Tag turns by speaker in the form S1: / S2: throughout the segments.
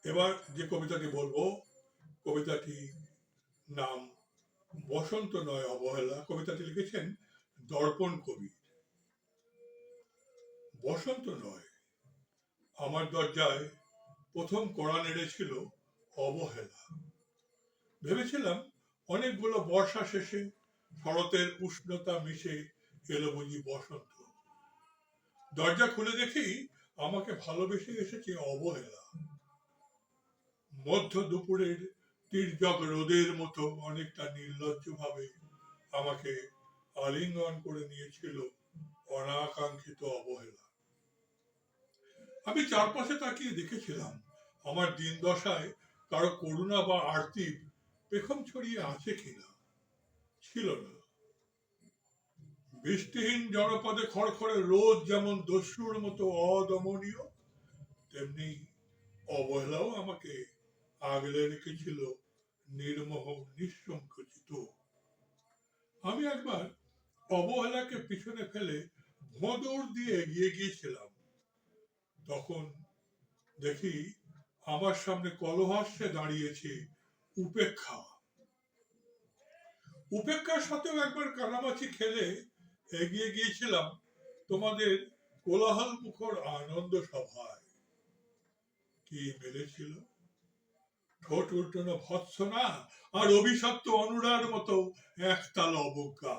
S1: এবার যে কবিতাটি বলবো, কবিতাটি নাম বসন্ত নয় অবহেলা। কবিতাটি লিখেছেন দর্পণ কবি। বসন্ত নয়, আমার দরজায় প্রথম কড়া নেড়েছিল অবহেলা। ভেবেছিলাম অনেকগুলো বর্ষা শেষে শরতের উষ্ণতা মিশে এলো বুঝি বসন্ত। দরজা খুলে দেখি আমাকে ভালোবেসে এসেছে অবহেলা। মধ্য দুপুরের তির্যক রোদের মতো অনেকটা নির্লজ্জ ভাবে আমাকে আলিঙ্গন করে নিয়েছিল অনাকাঙ্ক্ষিত অবহেলা। আমি চারপাশে তাকিয়ে দেখেছিলাম আমার দিন দশায় কারো করুণা বা আরতির পেখম ছড়িয়ে আছে কিনা। ছিল না। বৃষ্টিহীন জনপদে খড়খড়ে রোদ যেমন দস্যুর মতো অদমনীয়, তেমনি অবহেলাও আমাকে আগলে রেখেছিল নির্মোহ নিঃসংকোচিত। আমি একবার অবহেলাকে পিছনে ফেলে ভোঁদড় দিয়ে এগিয়ে গিয়েছিলাম। তখন দেখি আমার সামনে কলহাস্যে দাঁড়িয়েছে উপেক্ষা। উপেক্ষার সাথেও একবার কানামাছি খেলে এগিয়ে গিয়েছিলাম তোমাদের কোলাহল মুখর আনন্দ সভায়। কি মিলেছিল? ঠোঁট উল্টানো ভৎসনা আর অভিশপ্ত অনুরার মতো একতাল অবজ্ঞা।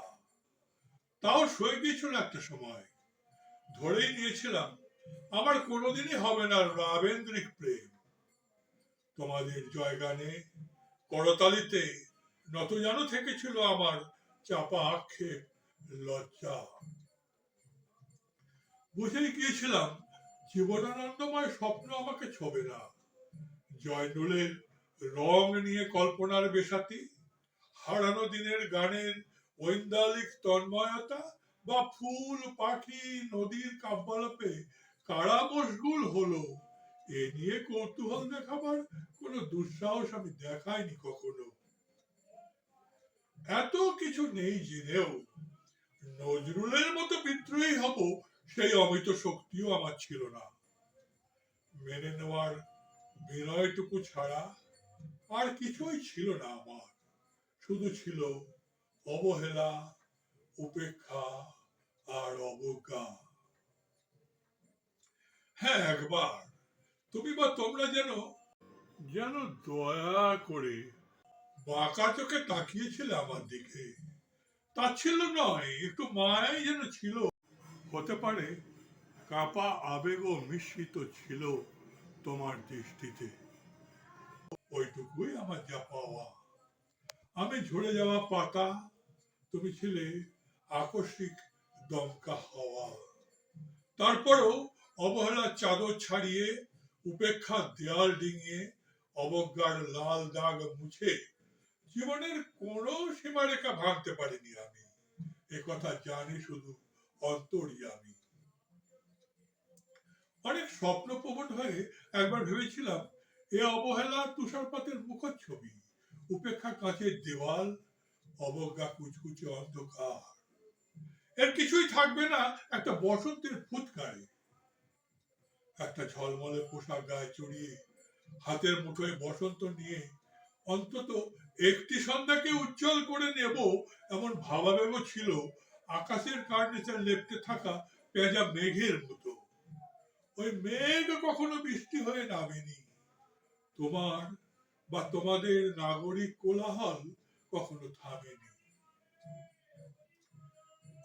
S1: তাও সয়ে গিয়েছিল একটা সময়। ধরেই নিয়েছিলাম আমার কোনোদিনই হবে না রাবেন্দ্রিক প্রেম। তোমাদের জয়গানে করতালিতে নতজানু থেকেছিল আমার চাপা আক্ষেপ লজ্জা। বুঝেই গিয়েছিলাম জীবনানন্দময় স্বপ্ন আমাকে ছোবে না। জয়নুলের রং নিয়ে কল্পনার বেসাতি, হারানো দিনের গানের ঐন্দালিক তন্ময়তা, বা ফুল পাখি নদীর কাব্যালাপে কারা মশগুল হলো, এ নিয়ে কৌতূহল দেখাবার কোনো দুঃসাহস আমি দেখাইনি কখনো। এত কিছু নেই জেনেও নজরুলের মতো বিদ্রোহী হব সেই অমিত শক্তিও আমার ছিল না। মেনে নেওয়ার বিনয়টুকু ছাড়া আর কিছুই ছিল না আমার। শুধু ছিল অবহেলা, উপেক্ষা আর অবজ্ঞা। হ্যাঁ, একবার তুমি বা তোমরা যেন যেন দয়া করে বাঁকা চোখে তাকিয়েছিলে আমার দিকে। তাচ্ছিল্য নয়, একটু মায়াই যেন ছিল। হতে পারে কাপা আবেগও মিশ্রিত ছিল তোমার দৃষ্টিতে। ওইটুকুই আমার যা পাওয়া। আমি ঝরে যাওয়া পাতা, তুমি ছিলে আকস্মিক দমকা হাওয়া। তারপরও অবহেলার চাদর ছাড়িয়ে, উপেক্ষার দেয়াল ডিঙিয়ে, অবজ্ঞার লাল দাগ মুছে জীবনের কোনো সীমারেখা ভাঙতে পারিনি আমি। একথা জানি শুধু অন্তর্যামী। অনেক স্বপ্নপ্রবণ হয়ে একবার ভেবেছিলাম এ অবহেলা তুষারপাতের মুখচ্ছবি, উপেক্ষা কাঁচের দেওয়াল, অবজ্ঞা কুচকুচে অন্ধকার। এর কিছুই থাকবে না একটা বসন্তের ফুৎকারে। একটা ঝলমলে পোশাক গায়ে চড়িয়ে হাতের মুঠোয় বসন্ত নিয়ে অন্তত একটি সন্ধ্যাকে উজ্জ্বল করে নেব এমন ভাবাবেগ ছিল আকাশের কার্নিসে লেপ্টে থাকা পেঁজা মেঘের মতো। ওই মেঘ কখনো বৃষ্টি হয়ে নামেনি। তোমার বা তোমাদের নাগরিক কোলাহল কখনো থামেনি।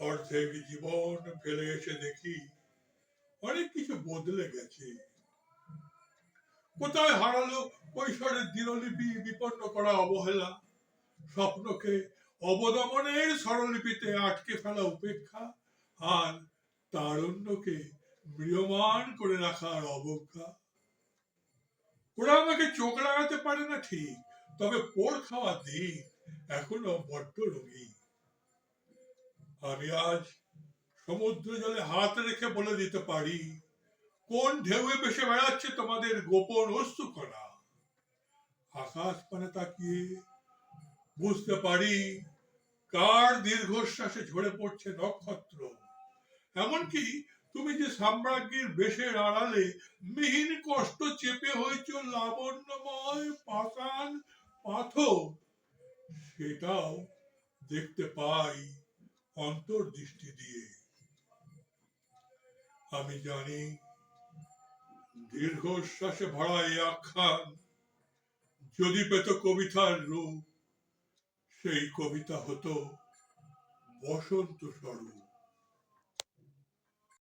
S1: অর্ধেক জীবন ফেলে এসে দেখি অনেক কিছু বদলে গেছে। কোথায় হারালো কৈশোরের দিনলিপি, বিপন্ন করা অবহেলা, স্বপ্নকে অবদমনের স্বরলিপিতে আটকে ফেলা উপেক্ষা, আর তারুণ্যকে ম্রিয়মান করে রাখার অবজ্ঞা। ওরা আমাকে চোখ লাগাতে পারে না ঠিক, তবে পোড় খাওয়া দিন এখনো বড্ড রঙিন। আমি আজ সমুদ্র জলে হাত রেখে বলে দিতে পারি কোন ঢেউয়ে ভেসে বেড়াচ্ছে তোমাদের গোপন অশ্রুকণা। আকাশ পানে তাকিয়ে বুঝতে পারি কার দীর্ঘশ্বাসে ঝরে পড়ছে নক্ষত্র। এমনকি তুমি যে সাম্রাজ্ঞীর বেশের আড়ালে মিহিন কষ্ট চেপে হয়েছ লাবণ্যময় পাষাণ পাথর, সেটাও দেখতে পাই অন্তর্দৃষ্টি দিয়ে। আমি জানি দীর্ঘশ্বাসে ভরা এই আখ্যান যদি পেত কবিতার রূপ, সেই কবিতা হতো বসন্ত স্বরূপ।